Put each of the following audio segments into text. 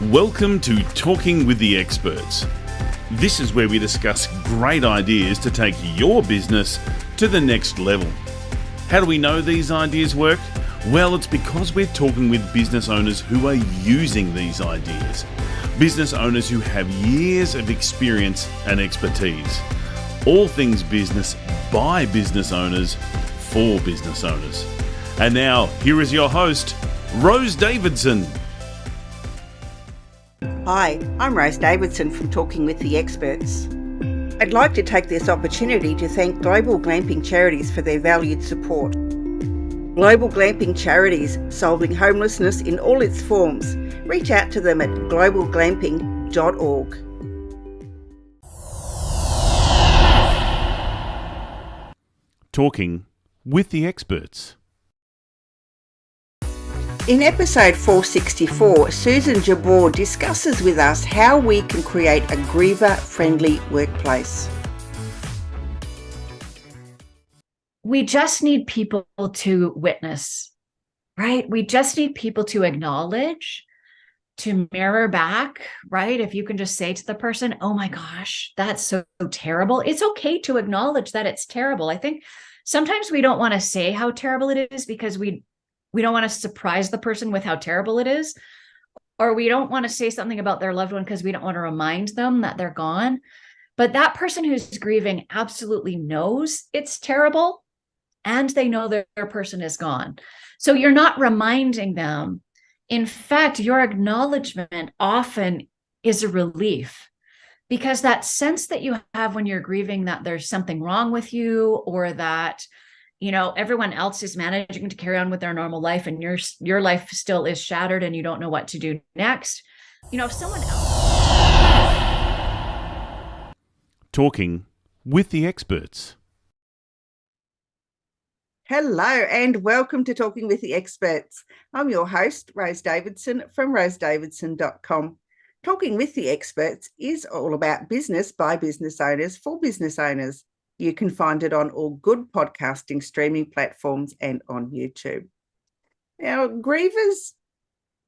Welcome to Talking with the Experts. This is where we discuss great ideas to take your business to the next level. How do we know these ideas work? Well, it's because we're talking with business owners who are using these ideas. Business owners who have years of experience and expertise. All things business by business owners for business owners. And now, here is your host, Rose Davidson. Hi, I'm Rose Davidson from Talking with the Experts. I'd like to take this opportunity to thank Global Glamping Charities for their valued support. Global Glamping Charities, solving homelessness in all its forms. Reach out to them at globalglamping.org. Talking with the Experts. In episode 464, Suzanne Jabour discusses with us how we can create a griever-friendly workplace. We just need people to witness, right? We just need people to acknowledge, to mirror back, right? If you can just say to the person, oh my gosh, that's so terrible. It's okay to acknowledge that it's terrible. I think sometimes we don't want to say how terrible it is because we don't want to surprise the person with how terrible it is, or we don't want to say something about their loved one because we don't want to remind them that they're gone. But that person who's grieving absolutely knows it's terrible, and they know their person is gone. So you're not reminding them. In fact, your acknowledgement often is a relief, because that sense that you have when you're grieving that there's something wrong with you, or that everyone else is managing to carry on with their normal life and your life still is shattered and you don't know what to do next. If someone else... Talking with the Experts. Hello and welcome to Talking with the Experts. I'm your host, Rose Davidson from rosedavidson.com. Talking with the Experts is all about business by business owners for business owners. You can find it on all good podcasting streaming platforms and on YouTube. Now, grievers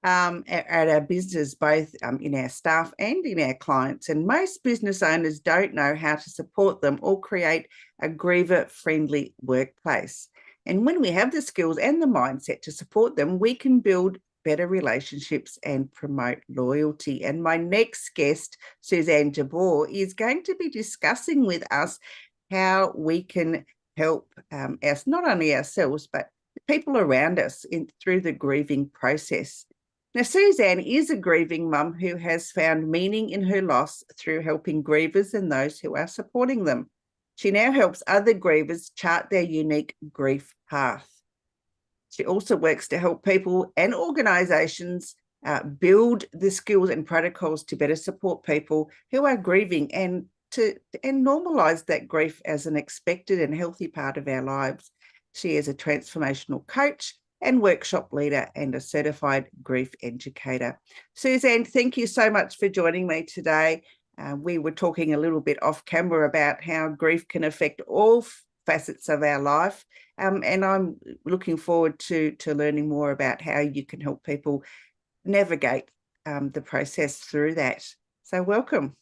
at our business, both in our staff and in our clients, and most business owners don't know how to support them or create a griever-friendly workplace. And when we have the skills and the mindset to support them, we can build better relationships and promote loyalty. And my next guest, Suzanne Jabour, is going to be discussing with us how we can help us, not only ourselves, but the people around us through the grieving process. Now, Suzanne is a grieving mum who has found meaning in her loss through helping grievers and those who are supporting them. She now helps other grievers chart their unique grief path. She also works to help people and organisations build the skills and protocols to better support people who are grieving and normalize that grief as an expected and healthy part of our lives. She is a transformational coach and workshop leader and a certified grief educator. Suzanne, thank you so much for joining me today. We were talking a little bit off camera about how grief can affect all facets of our life. And I'm looking forward to learning more about how you can help people navigate the process through that. So welcome.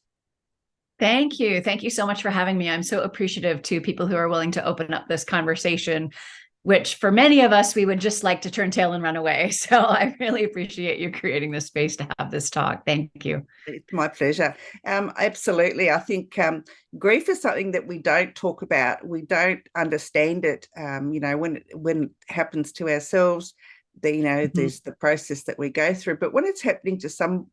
Thank you. Thank you so much for having me. I'm so appreciative to people who are willing to open up this conversation, which for many of us, we would just like to turn tail and run away. So I really appreciate you creating this space to have this talk. Thank you. It's my pleasure. Absolutely. I think grief is something that we don't talk about. We don't understand it. When it happens to ourselves, there's the process that we go through. But when it's happening to someone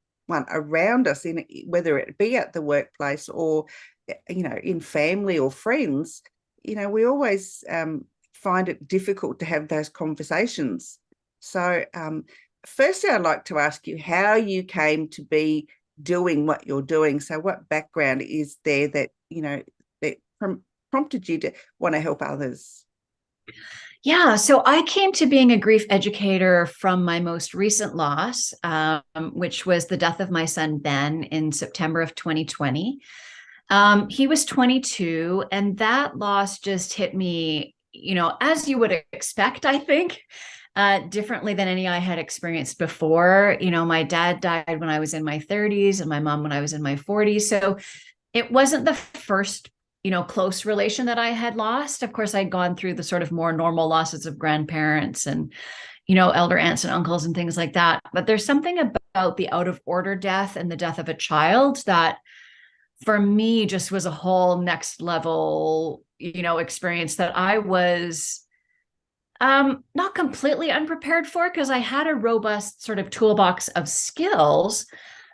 around us, whether it be at the workplace or in family or friends, we always find it difficult to have those conversations. So firstly, I'd like to ask you how you came to be doing what you're doing. So what background is there that prompted you to want to help others? Yeah, so I came to being a grief educator from my most recent loss, which was the death of my son, Ben, in September of 2020. He was 22, and that loss just hit me, as you would expect, I think. differently than any I had experienced before. My dad died when I was in my 30s and my mom when I was in my 40s. So it wasn't the first, close relation that I had lost. Of course, I'd gone through the sort of more normal losses of grandparents and, elder aunts and uncles and things like that. But there's something about the out of order death and the death of a child that for me just was a whole next level, experience that I was not completely unprepared for, because I had a robust sort of toolbox of skills,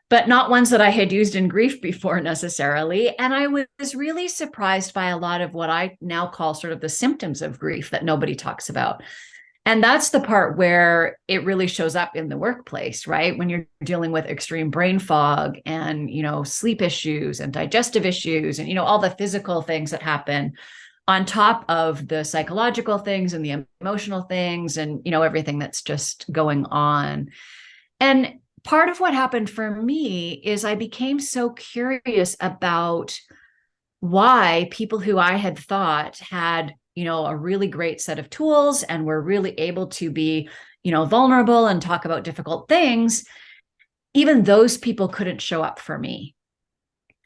but not ones that I had used in grief before necessarily. And I was really surprised by a lot of what I now call sort of the symptoms of grief that nobody talks about. And that's the part where it really shows up in the workplace, right? When you're dealing with extreme brain fog and, sleep issues and digestive issues and, all the physical things that happen on top of the psychological things and the emotional things and, everything that's just going on. And part of what happened for me is I became so curious about why people who I had thought had, a really great set of tools and were really able to be, vulnerable and talk about difficult things, even those people couldn't show up for me.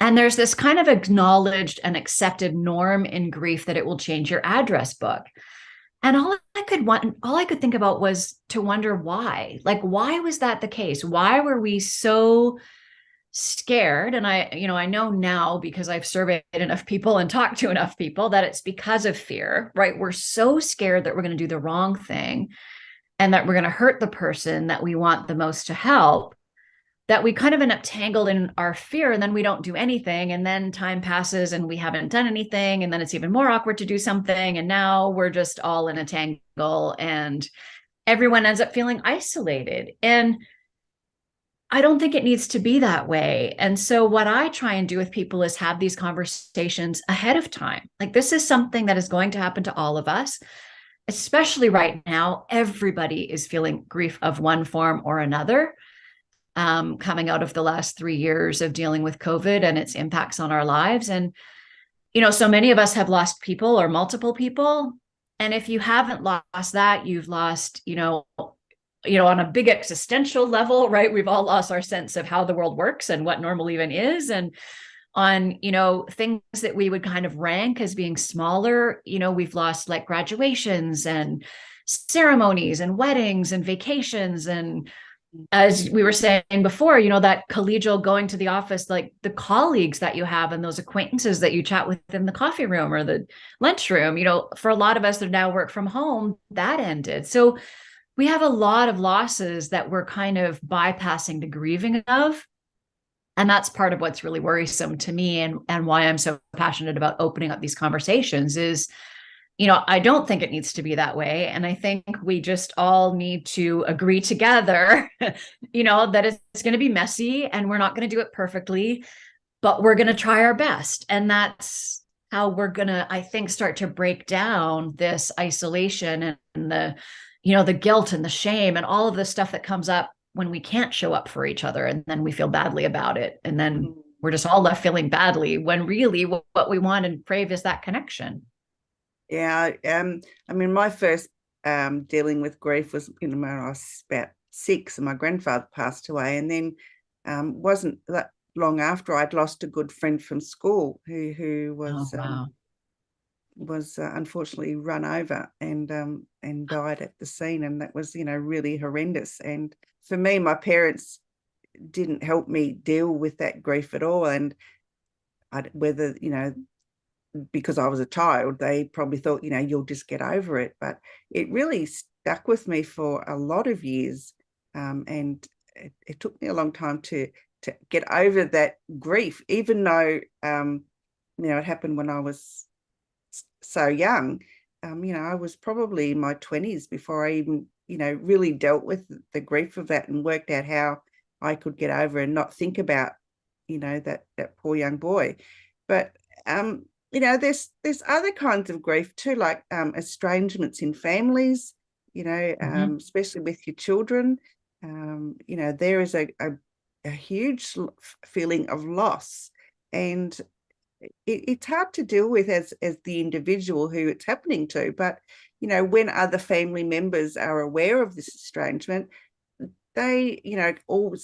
And there's this kind of acknowledged and accepted norm in grief that it will change your address book. And all I could think about was to wonder why. Like, why was that the case? Why were we so scared? And I know now, because I've surveyed enough people and talked to enough people, that it's because of fear, right? We're so scared that we're going to do the wrong thing and that we're going to hurt the person that we want the most to help, that we kind of end up tangled in our fear, and then we don't do anything. And then time passes and we haven't done anything. And then it's even more awkward to do something. And now we're just all in a tangle and everyone ends up feeling isolated. And I don't think it needs to be that way. And so what I try and do with people is have these conversations ahead of time. Like, this is something that is going to happen to all of us, especially right now. Everybody is feeling grief of one form or another, coming out of the last 3 years of dealing with COVID and its impacts on our lives. And, so many of us have lost people or multiple people. And if you haven't lost that, you've lost, on a big existential level, right? We've all lost our sense of how the world works and what normal even is. And on, things that we would kind of rank as being smaller, we've lost like graduations and ceremonies and weddings and vacations. And as we were saying before, that collegial going to the office, like the colleagues that you have and those acquaintances that you chat with in the coffee room or the lunchroom, for a lot of us that now work from home, that ended. So we have a lot of losses that we're kind of bypassing the grieving of. And that's part of what's really worrisome to me, and why I'm so passionate about opening up these conversations is, I don't think it needs to be that way. And I think we just all need to agree together, that it's going to be messy and we're not going to do it perfectly, but we're going to try our best. And that's how we're going to, I think, start to break down this isolation and the guilt and the shame and all of the stuff that comes up when we can't show up for each other. And then we feel badly about it. And then we're just all left feeling badly when really what we want and crave is that connection. Yeah. My first dealing with grief was, when I was about 6 and my grandfather passed away. And then wasn't that long after I'd lost a good friend from school who was, was unfortunately run over and died at the scene. And that was, really horrendous. And for me, my parents didn't help me deal with that grief at all. And whether, because I was a child, they probably thought, you'll just get over it. But it really stuck with me for a lot of years. And it took me a long time to get over that grief, even though, it happened when I was so young. I was probably in my 20s before I even, really dealt with the grief of that and worked out how I could get over and not think about, that poor young boy. But, there's other kinds of grief too, like estrangements in families, especially with your children. There is a huge feeling of loss, and it's hard to deal with as the individual who it's happening to, but when other family members are aware of this estrangement, they, will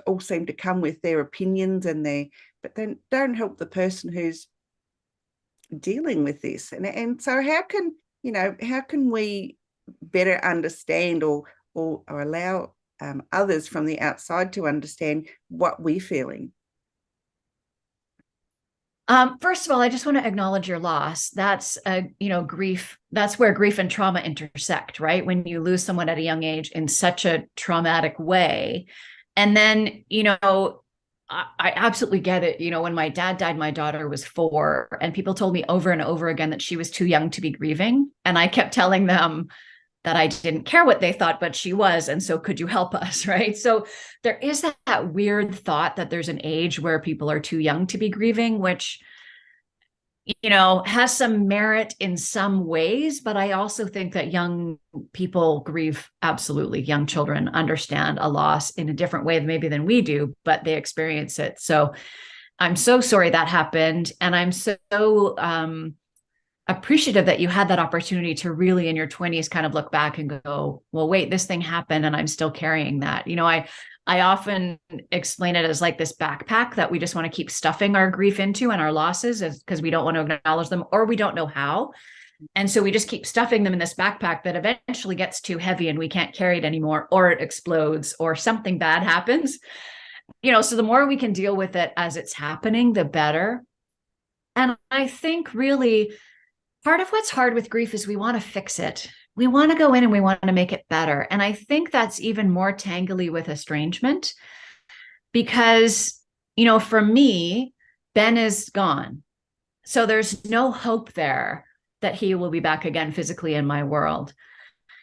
all seem to come with their opinions but then don't help the person who's dealing with this. And so how can we better understand or allow others from the outside to understand what we're feeling? First of all, I just want to acknowledge your loss. That's grief. That's where grief and trauma intersect, right? When you lose someone at a young age in such a traumatic way. And then, I absolutely get it. When my dad died, my daughter was 4, and people told me over and over again that she was too young to be grieving. And I kept telling them that I didn't care what they thought, but she was. And so could you help us? Right. So there is that weird thought that there's an age where people are too young to be grieving, which, has some merit in some ways. But I also think that young people grieve. Absolutely. Young children understand a loss in a different way maybe than we do, but they experience it. So I'm so sorry that happened. And I'm so appreciative that you had that opportunity to really in your 20s kind of look back and go, well, wait, this thing happened and I'm still carrying that. I often explain it as like this backpack that we just want to keep stuffing our grief into and our losses because we don't want to acknowledge them or we don't know how. And so we just keep stuffing them in this backpack that eventually gets too heavy and we can't carry it anymore, or it explodes or something bad happens. So the more we can deal with it as it's happening, the better. And I think really part of what's hard with grief is we want to fix it. We want to go in and we want to make it better. And I think that's even more tangly with estrangement because, for me, Ben is gone. So there's no hope there that he will be back again physically in my world.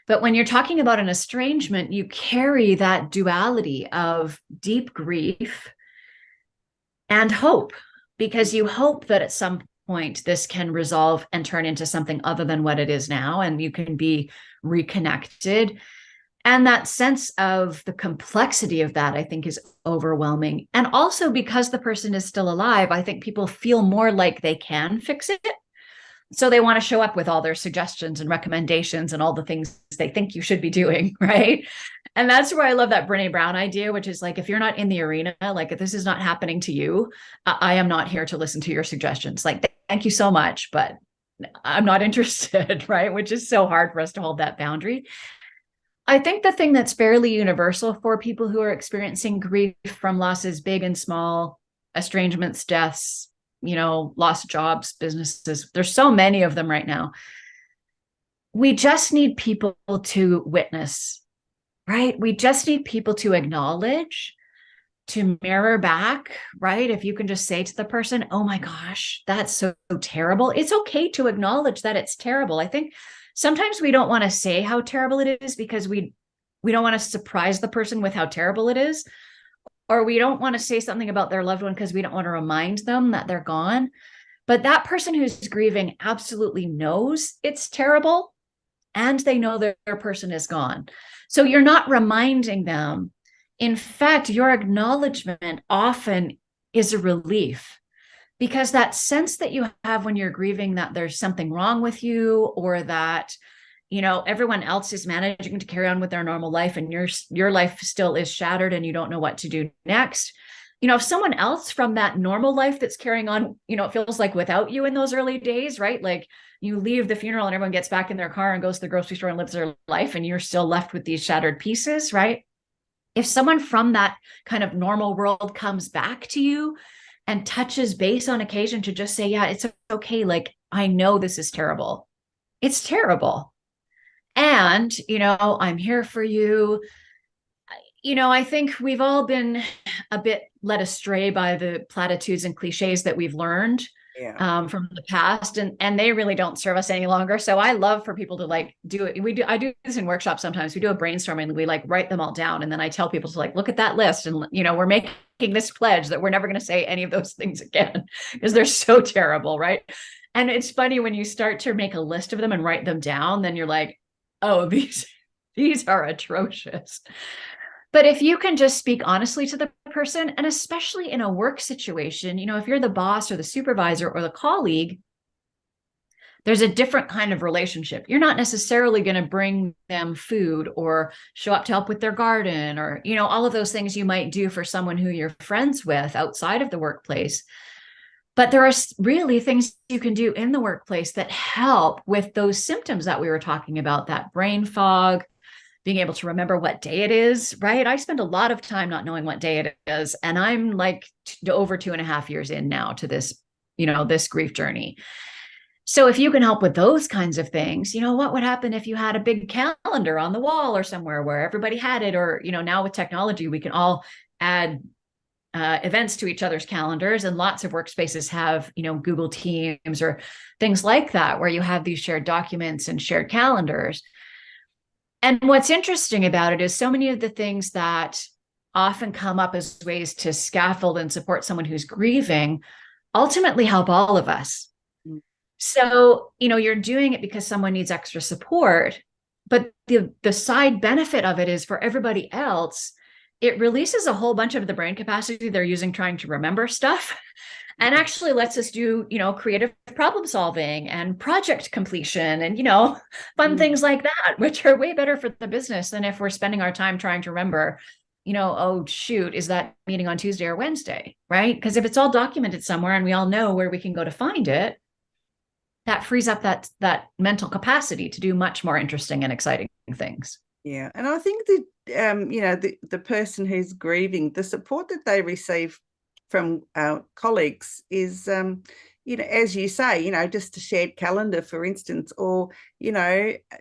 But when you're talking about an estrangement, you carry that duality of deep grief and hope, because you hope that at some point this can resolve and turn into something other than what it is now, and you can be reconnected. And that sense of the complexity of that, I think, is overwhelming. And also because the person is still alive, I think people feel more like they can fix it. So they want to show up with all their suggestions and recommendations and all the things they think you should be doing, right? And that's where I love that Brené Brown idea, which is like, if you're not in the arena, like if this is not happening to you, I am not here to listen to your suggestions. Like, thank you so much, but I'm not interested, right? Which is so hard for us to hold that boundary. I think the thing that's fairly universal for people who are experiencing grief from losses, big and small, estrangements, deaths, lost jobs, businesses, there's so many of them right now. We just need people to witness, right? We just need people to acknowledge, to mirror back, right? If you can just say to the person, oh my gosh, that's so terrible. It's okay to acknowledge that it's terrible. I think sometimes we don't want to say how terrible it is because we don't want to surprise the person with how terrible it is. Or we don't want to say something about their loved one because we don't want to remind them that they're gone. But that person who's grieving absolutely knows it's terrible and they know their person is gone. So you're not reminding them. In fact, your acknowledgement often is a relief, because that sense that you have when you're grieving that there's something wrong with you, or that everyone else is managing to carry on with their normal life and your life still is shattered and you don't know what to do next. If someone else from that normal life that's carrying on, it feels like without you in those early days, right? Like you leave the funeral and everyone gets back in their car and goes to the grocery store and lives their life and you're still left with these shattered pieces, right? If someone from that kind of normal world comes back to you and touches base on occasion to just say, yeah, it's okay. Like, I know this is terrible. It's terrible. And, I'm here for you. I think we've all been a bit led astray by the platitudes and cliches that we've learned from the past, and they really don't serve us any longer. So I love for people to do it. I do this in workshops sometimes. We do a brainstorming, we write them all down. And then I tell people to look at that list and, we're making this pledge that we're never going to say any of those things again because they're so terrible. Right. And it's funny when you start to make a list of them and write them down, then you're like, oh, these are atrocious. But if you can just speak honestly to the person, and especially in a work situation, if you're the boss or the supervisor or the colleague, There's a different kind of relationship. You're not necessarily going to bring them food or show up to help with their garden or, all of those things you might do for someone who you're friends with outside of the workplace. But there are really things you can do in the workplace that help with those symptoms that we were talking about, that brain fog, being able to remember what day it is, right? I spend a lot of time not knowing what day it is. And I'm like over 2.5 years in now to this, this grief journey. So if you can help with those kinds of things, what would happen if you had a big calendar on the wall or somewhere where everybody had it? Or, now with technology, we can all add events to each other's calendars, and lots of workspaces have, Google Teams or things like that, where you have these shared documents and shared calendars. And what's interesting about it is so many of the things that often come up as ways to scaffold and support someone who's grieving ultimately help all of us. So, you're doing it because someone needs extra support, but the side benefit of it is for everybody else, it releases a whole bunch of the brain capacity they're using trying to remember stuff, and actually lets us do, creative problem solving and project completion and, fun things like that, which are way better for the business than if we're spending our time trying to remember, oh, shoot, is that meeting on Tuesday or Wednesday, right? Because if it's all documented somewhere and we all know where we can go to find it, that frees up that mental capacity to do much more interesting and exciting things. Yeah. And I think that, the person who's grieving, the support that they receive from colleagues is, as you say, just a shared calendar, for instance, or,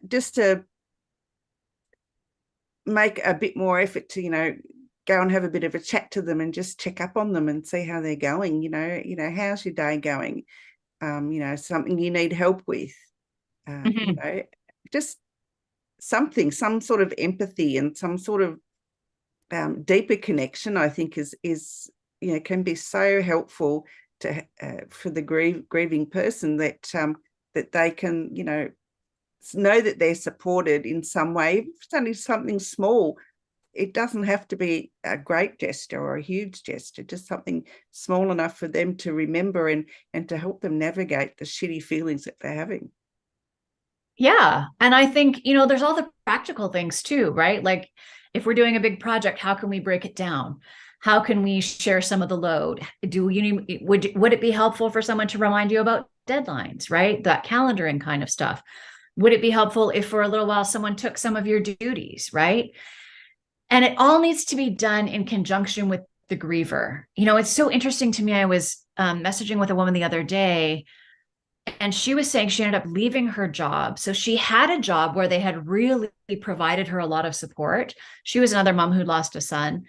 just to make a bit more effort to, go and have a bit of a chat to them and just check up on them and see how they're going. How's your day going? Something you need help with, just some sort of empathy and some sort of deeper connection, I think is can be so helpful to for the grieving person, that that they can know that they're supported in some way. If it's only something small, it doesn't have to be a great gesture or a huge gesture, just something small enough for them to remember and to help them navigate the shitty feelings that they're having. Yeah. And I think, there's all the practical things too, right? Like if we're doing a big project, how can we break it down? How can we share some of the load? Would it be helpful for someone to remind you about deadlines, right? That calendaring kind of stuff. Would it be helpful if for a little while someone took some of your duties, right? And it all needs to be done in conjunction with the griever. It's so interesting to me. I was messaging with a woman the other day, and she was saying she ended up leaving her job. So she had a job where they had really provided her a lot of support. She was another mom who lost a son.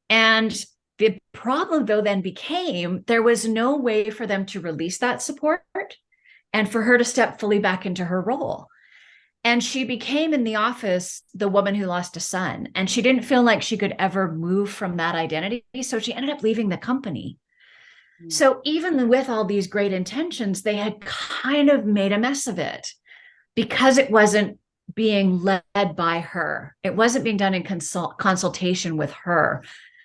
And the problem, though, then became there was no way for them to release that support and for her to step fully back into her role. And she became in the office the woman who lost a son. And she didn't feel like she could ever move from that identity. So she ended up leaving the company. So even with all these great intentions, they had kind of made a mess of it because it wasn't being led by her. It wasn't being done in consultation with her.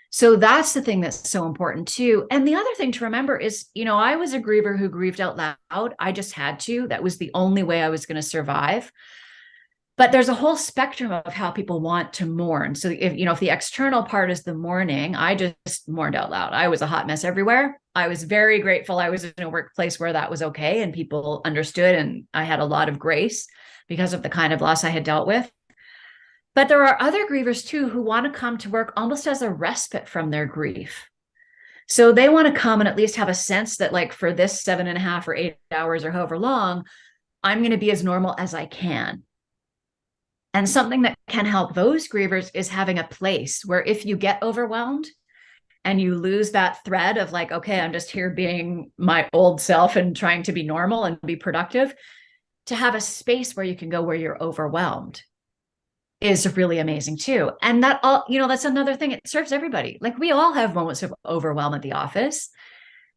So that's the thing that's so important too. And the other thing to remember is, I was a griever who grieved out loud. I just had to. That was the only way I was going to survive. But there's a whole spectrum of how people want to mourn. So if the external part is the mourning, I just mourned out loud. I was a hot mess everywhere. I was very grateful I was in a workplace where that was okay and people understood, and I had a lot of grace because of the kind of loss I had dealt with. But there are other grievers too who want to come to work almost as a respite from their grief. So they want to come and at least have a sense that, like, for this 7.5 or 8 hours or however long, I'm going to be as normal as I can. And something that can help those grievers is having a place where if you get overwhelmed and you lose that thread of like, okay, I'm just here being my old self and trying to be normal and be productive, to have a space where you can go where you're overwhelmed is really amazing too. And that all, that's another thing. It serves everybody. Like we all have moments of overwhelm at the office.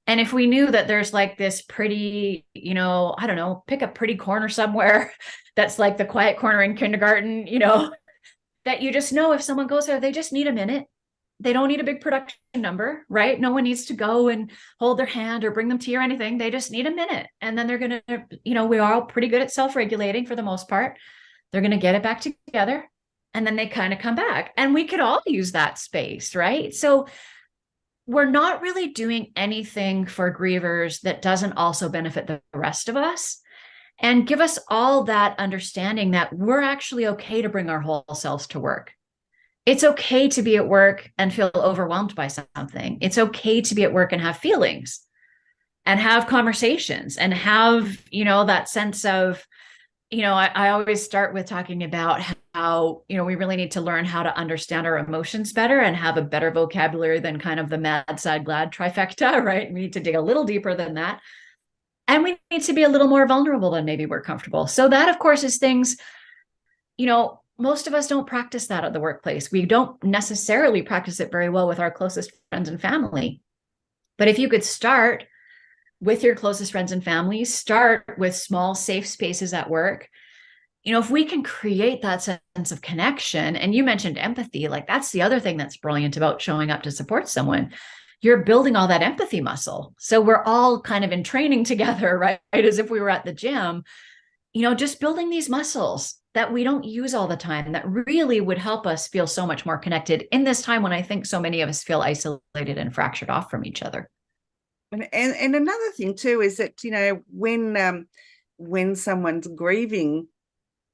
And if we knew that there's like this pretty, I don't know, pick a pretty corner somewhere that's like the quiet corner in kindergarten, that you just know if someone goes there, they just need a minute. They don't need a big production number, right? No one needs to go and hold their hand or bring them tea or anything. They just need a minute. And then they're going to, we're all pretty good at self-regulating for the most part. They're going to get it back together. And then they kind of come back. And we could all use that space, right? So we're not really doing anything for grievers that doesn't also benefit the rest of us and give us all that understanding that we're actually okay to bring our whole selves to work. It's okay to be at work and feel overwhelmed by something. It's okay to be at work and have feelings and have conversations and have, that sense of, I always start with talking about how, we really need to learn how to understand our emotions better and have a better vocabulary than kind of the mad, sad, glad trifecta, right? We need to dig a little deeper than that. And we need to be a little more vulnerable than maybe we're comfortable. So that, of course, is things, most of us don't practice that at the workplace. We don't necessarily practice it very well with our closest friends and family. But if you could start with your closest friends and family, start with small, safe spaces at work. If we can create that sense of connection, and you mentioned empathy, like that's the other thing that's brilliant about showing up to support someone. You're building all that empathy muscle. So we're all kind of in training together, right? As if we were at the gym, just building these muscles that we don't use all the time that really would help us feel so much more connected in this time when I think so many of us feel isolated and fractured off from each other. And another thing too is that, when someone's grieving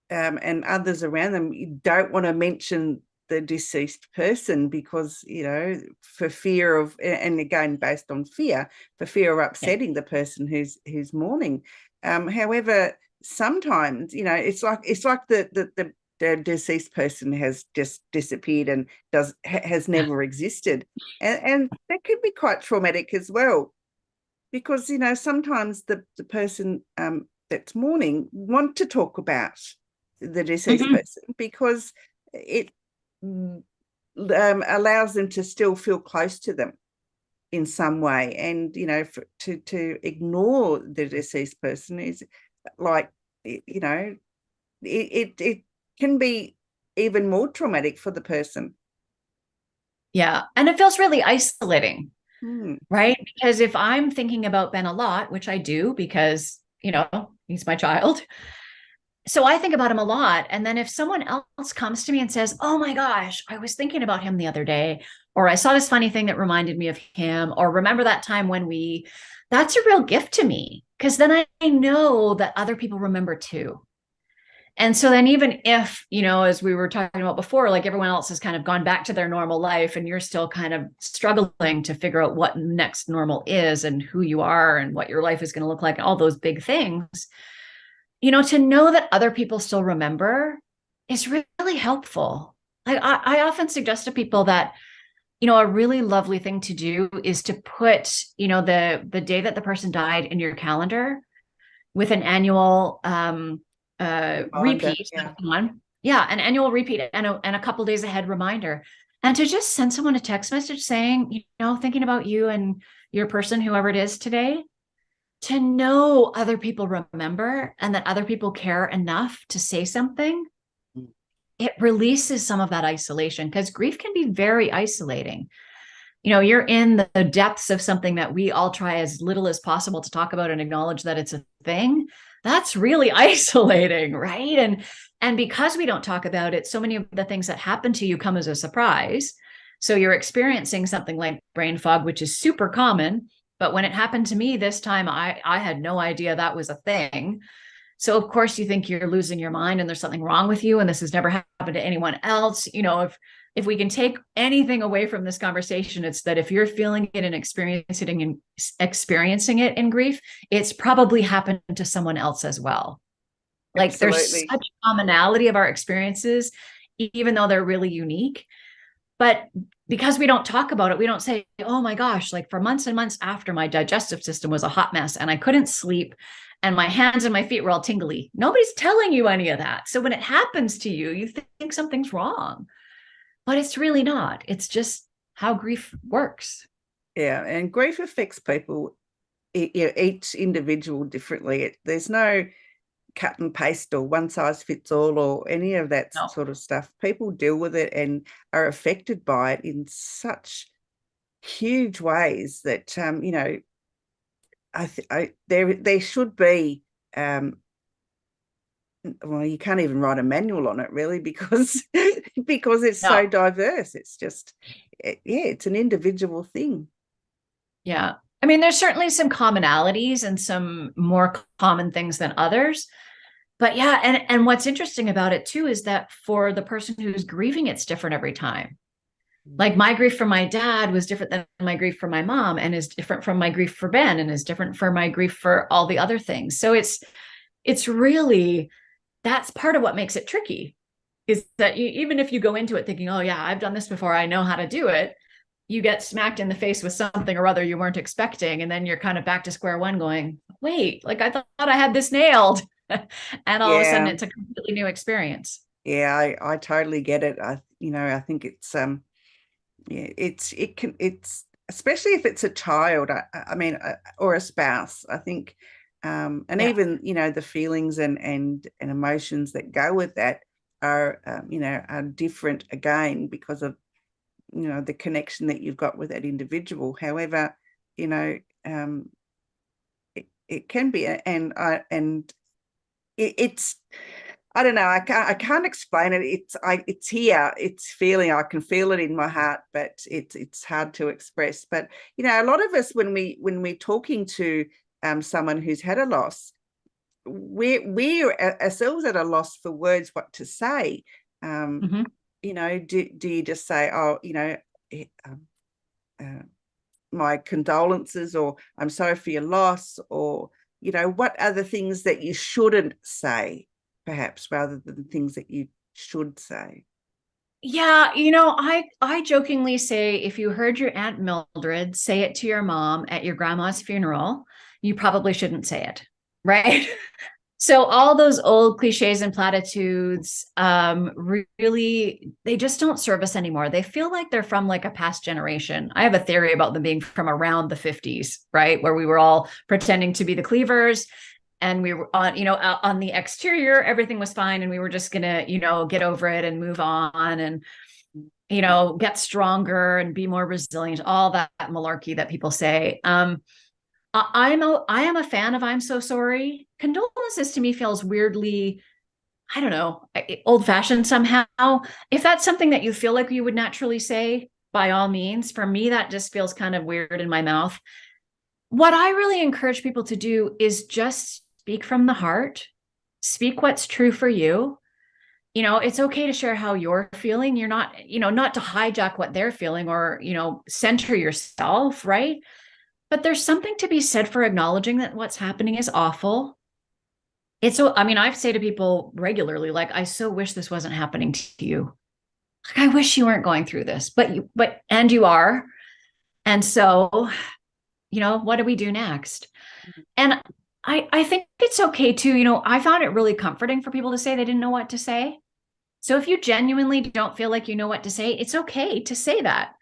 and others around them, you don't want to mention the deceased person because, for fear of, and again, based on fear, for fear of upsetting the person who's mourning. However, sometimes, it's like the deceased person has just disappeared and has never existed. And that could be quite traumatic as well. Because, sometimes the person that's mourning want to talk about the deceased person because it allows them to still feel close to them in some way. And, to ignore the deceased person is like, it can be even more traumatic for the person. Yeah. And it feels really isolating. Right? Because if I'm thinking about Ben a lot, which I do because, he's my child. So I think about him a lot. And then if someone else comes to me and says, oh my gosh, I was thinking about him the other day, or I saw this funny thing that reminded me of him, or remember that time when that's a real gift to me. Because then I know that other people remember too. And so then even if, as we were talking about before, like everyone else has kind of gone back to their normal life and you're still kind of struggling to figure out what next normal is and who you are and what your life is going to look like, and all those big things, to know that other people still remember is really helpful. Like I often suggest to people that, a really lovely thing to do is to put, the day that the person died in your calendar with an annual, repeat an annual repeat and a couple days ahead reminder, and to just send someone a text message saying, thinking about you and your person, whoever it is today, to know other people remember and that other people care enough to say something. It releases some of that isolation, because grief can be very isolating. You're in the depths of something that we all try as little as possible to talk about and acknowledge that it's a thing. That's really isolating, right? And because we don't talk about it, so many of the things that happen to you come as a surprise. So you're experiencing something like brain fog, which is super common. But when it happened to me this time, I had no idea that was a thing. So of course you think you're losing your mind and there's something wrong with you and this has never happened to anyone else. If we can take anything away from this conversation, it's that if you're feeling it and experiencing it in grief, it's probably happened to someone else as well. Like Absolutely. There's such commonality of our experiences, even though they're really unique. But because we don't talk about it, we don't say, oh my gosh, like for months and months after, my digestive system was a hot mess and I couldn't sleep and my hands and my feet were all tingly. Nobody's telling you any of that. So when it happens to you, you think something's wrong. But it's really not. It's just how grief works. Yeah, and grief affects people, each individual differently. There's no cut and paste or one size fits all or any of that No. sort of stuff. People deal with it and are affected by it in such huge ways that there should be well, you can't even write a manual on it really because it's No. so diverse. It's just it's an individual thing. Yeah. I mean, there's certainly some commonalities and some more common things than others. But yeah, and what's interesting about it too is that for the person who's grieving, it's different every time. Like my grief for my dad was different than my grief for my mom, and is different from my grief for Ben, and is different for my grief for all the other things. So it's really, that's part of what makes it tricky, is that even if you go into it thinking, oh yeah, I've done this before, I know how to do it, you get smacked in the face with something or other you weren't expecting. And then you're kind of back to square one going, wait, like I thought I had this nailed. And all of a sudden it's a completely new experience. Yeah, I totally get it. I think it's it's especially if it's a child, I mean, or a spouse, I think, and even, the feelings and emotions that go with that are, are different again because of, the connection that you've got with that individual. However, it can be, it's, I don't know. I can't explain it. It's here. It's feeling. I can feel it in my heart, but it's hard to express. But a lot of us, when we're talking to someone who's had a loss, we're ourselves at a loss for words, what to say. Do you just say, oh, my condolences, or I'm sorry for your loss, or what are the things that you shouldn't say, perhaps, rather than things that you should say? Yeah, I jokingly say, if you heard your Aunt Mildred say it to your mom at your grandma's funeral, you probably shouldn't say it, right? So all those old cliches and platitudes, really, they just don't serve us anymore. They feel like they're from like a past generation. I have a theory about them being from around the 50s, right? Where we were all pretending to be the Cleavers, and we were on the exterior, everything was fine. And we were just gonna, get over it and move on and, get stronger and be more resilient, all that malarkey that people say. I am a fan of I'm so sorry. Condolences to me feels weirdly, I don't know, old fashioned somehow. If that's something that you feel like you would naturally say, by all means. For me, that just feels kind of weird in my mouth. What I really encourage people to do is just speak from the heart, speak what's true for you. It's okay to share how you're feeling. You're not, not to hijack what they're feeling or, center yourself, right? But there's something to be said for acknowledging that what's happening is awful. I say to people regularly, like, I so wish this wasn't happening to you. Like, I wish you weren't going through this, but you are. And so, what do we do next? And I think it's okay too. I found it really comforting for people to say they didn't know what to say. So if you genuinely don't feel like you know what to say, it's okay to say that.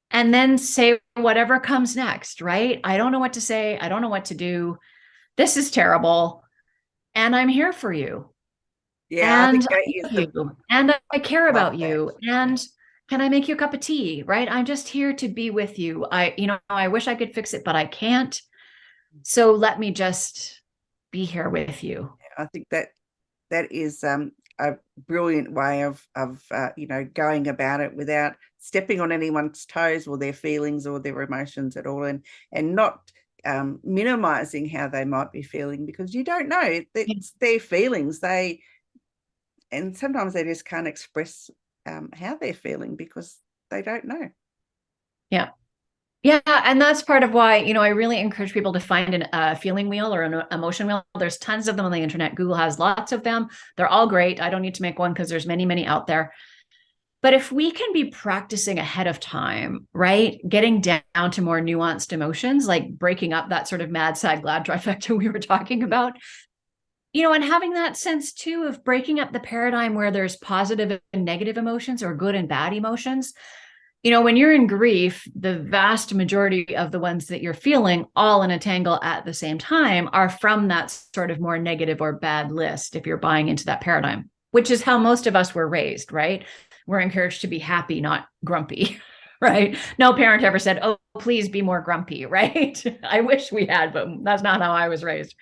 And then say whatever comes next, right? I don't know what to say. I don't know what to do. This is terrible. And I'm here for you. Yeah, and I think I love you. And I care about you. And can I make you a cup of tea? Right? I'm just here to be with you. I wish I could fix it, but I can't. So let me just be here with you. I think that is a brilliant way of going about it without stepping on anyone's toes or their feelings or their emotions at all, and not minimizing how they might be feeling, because you don't know. It's their feelings. And sometimes they just can't express how they're feeling because they don't know. Yeah. Yeah. And that's part of why, I really encourage people to find a feeling wheel or an emotion wheel. There's tons of them on the internet. Google has lots of them. They're all great. I don't need to make one because there's many, many out there. But if we can be practicing ahead of time, right? Getting down to more nuanced emotions, like breaking up that sort of mad, sad, glad trifecta we were talking about, and having that sense too of breaking up the paradigm where there's positive and negative emotions or good and bad emotions. When you're in grief, the vast majority of the ones that you're feeling all in a tangle at the same time are from that sort of more negative or bad list, if you're buying into that paradigm, which is how most of us were raised, right? We're encouraged to be happy, not grumpy, right? No parent ever said, oh, please be more grumpy, right? I wish we had, but that's not how I was raised.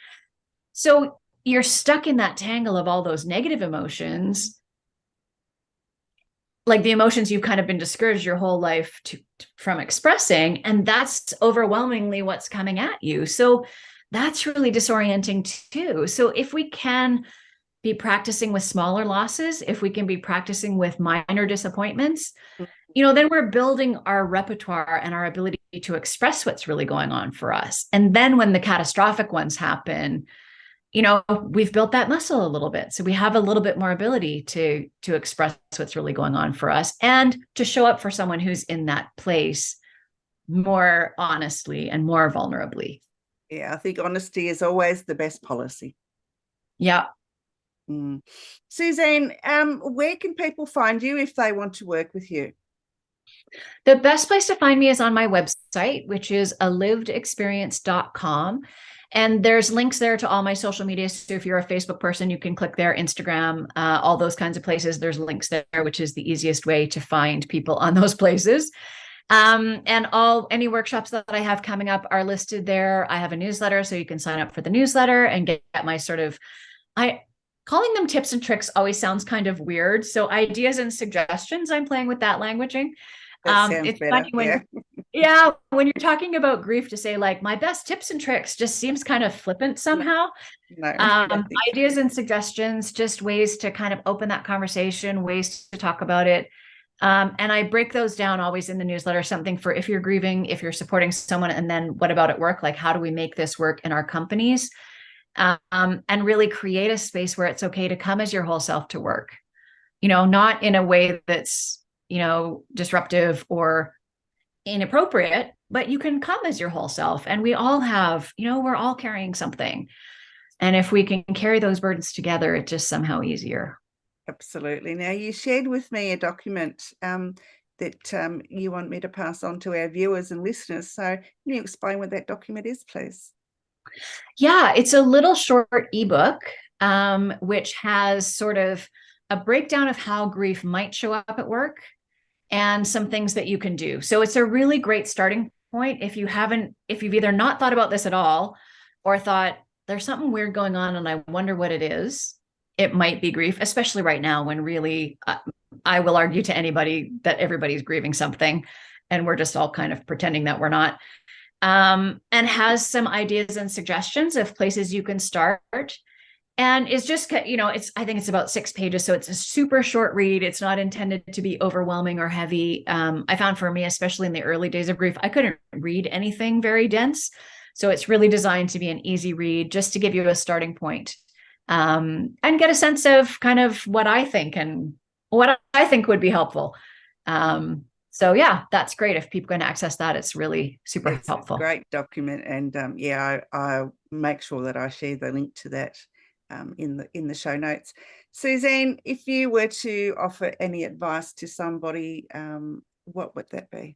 So you're stuck in that tangle of all those negative emotions, like the emotions you've kind of been discouraged your whole life from expressing. And that's overwhelmingly what's coming at you. So that's really disorienting too. So if we can be practicing with smaller losses, if we can be practicing with minor disappointments, then we're building our repertoire and our ability to express what's really going on for us. And then when the catastrophic ones happen, we've built that muscle a little bit. So we have a little bit more ability to express what's really going on for us and to show up for someone who's in that place more honestly and more vulnerably. Yeah, I think honesty is always the best policy. Yeah. Suzanne, where can people find you if they want to work with you? The best place to find me is on my website, which is alivedexperience.com. And there's links there to all my social media. So if you're a Facebook person, you can click there, Instagram, all those kinds of places. There's links there, which is the easiest way to find people on those places. And any workshops that I have coming up are listed there. I have a newsletter, so you can sign up for the newsletter and get my calling them tips and tricks always sounds kind of weird. So ideas and suggestions, I'm playing with that languaging. It's better. Funny when, when you're talking about grief, to say like my best tips and tricks just seems kind of flippant somehow. No, ideas and suggestions, just ways to kind of open that conversation, ways to talk about it. And I break those down always in the newsletter, something for if you're grieving, if you're supporting someone, and then what about at work? Like, how do we make this work in our companies? And really create a space where it's okay to come as your whole self to work, not in a way that's, disruptive or inappropriate, but you can come as your whole self. And we all have, we're all carrying something. And if we can carry those burdens together, it's just somehow easier. Absolutely. Now, you shared with me a document that you want me to pass on to our viewers and listeners. So can you explain what that document is, please? Yeah, it's a little short ebook, which has sort of a breakdown of how grief might show up at work and some things that you can do. So it's a really great starting point if you've either not thought about this at all or thought there's something weird going on and I wonder what it is. It might be grief, especially right now when really, I will argue to anybody that everybody's grieving something and we're just all kind of pretending that we're not. And has some ideas and suggestions of places you can start. And it's just, I think it's about 6 pages. So it's a super short read. It's not intended to be overwhelming or heavy. I found for me, especially in the early days of grief, I couldn't read anything very dense. So it's really designed to be an easy read, just to give you a starting point, and get a sense of kind of what I think and what I think would be helpful. So yeah, that's great. If people can access that, it's really super helpful. A great document. And I'll make sure that I share the link to that in the show notes. Suzanne, if you were to offer any advice to somebody, what would that be?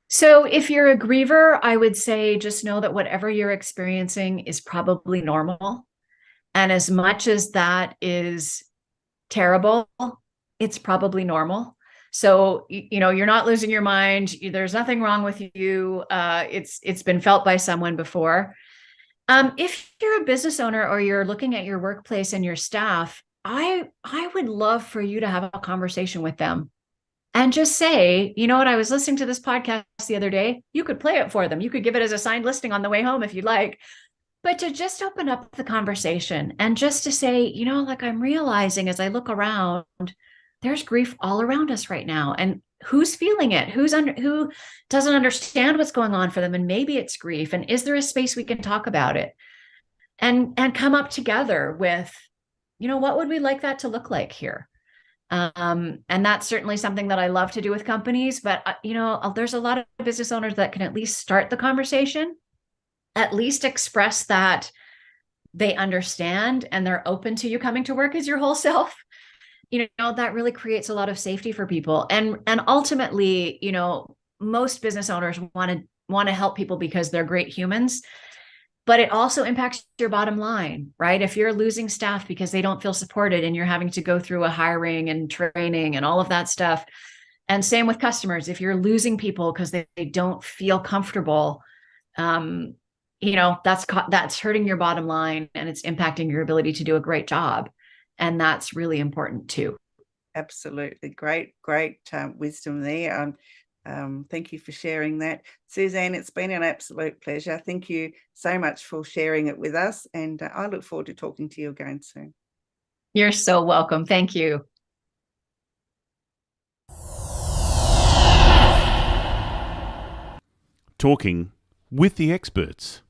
So if you're a griever, I would say just know that whatever you're experiencing is probably normal. And as much as that is terrible, it's probably normal. So, you're not losing your mind. There's nothing wrong with you. It's been felt by someone before. If you're a business owner or you're looking at your workplace and your staff, I would love for you to have a conversation with them and just say, you know what, I was listening to this podcast the other day. You could play it for them. You could give it as a signed listing on the way home if you'd like, but to just open up the conversation and just to say, like I'm realizing as I look around, there's grief all around us right now. And who's feeling it? Who doesn't understand what's going on for them? And maybe it's grief. And is there a space we can talk about it and come up together with, what would we like that to look like here? And that's certainly something that I love to do with companies, but there's a lot of business owners that can at least start the conversation, at least express that they understand and they're open to you coming to work as your whole self. that really creates a lot of safety for people. And ultimately, most business owners want to help people because they're great humans, but it also impacts your bottom line, right? If you're losing staff because they don't feel supported and you're having to go through a hiring and training and all of that stuff. And same with customers. If you're losing people because they don't feel comfortable, that's hurting your bottom line and it's impacting your ability to do a great job. And that's really important too. Absolutely. Great wisdom there. Thank you for sharing that. Suzanne, it's been an absolute pleasure. Thank you so much for sharing it with us. And I look forward to talking to you again soon. You're so welcome. Thank you. Talking with the experts.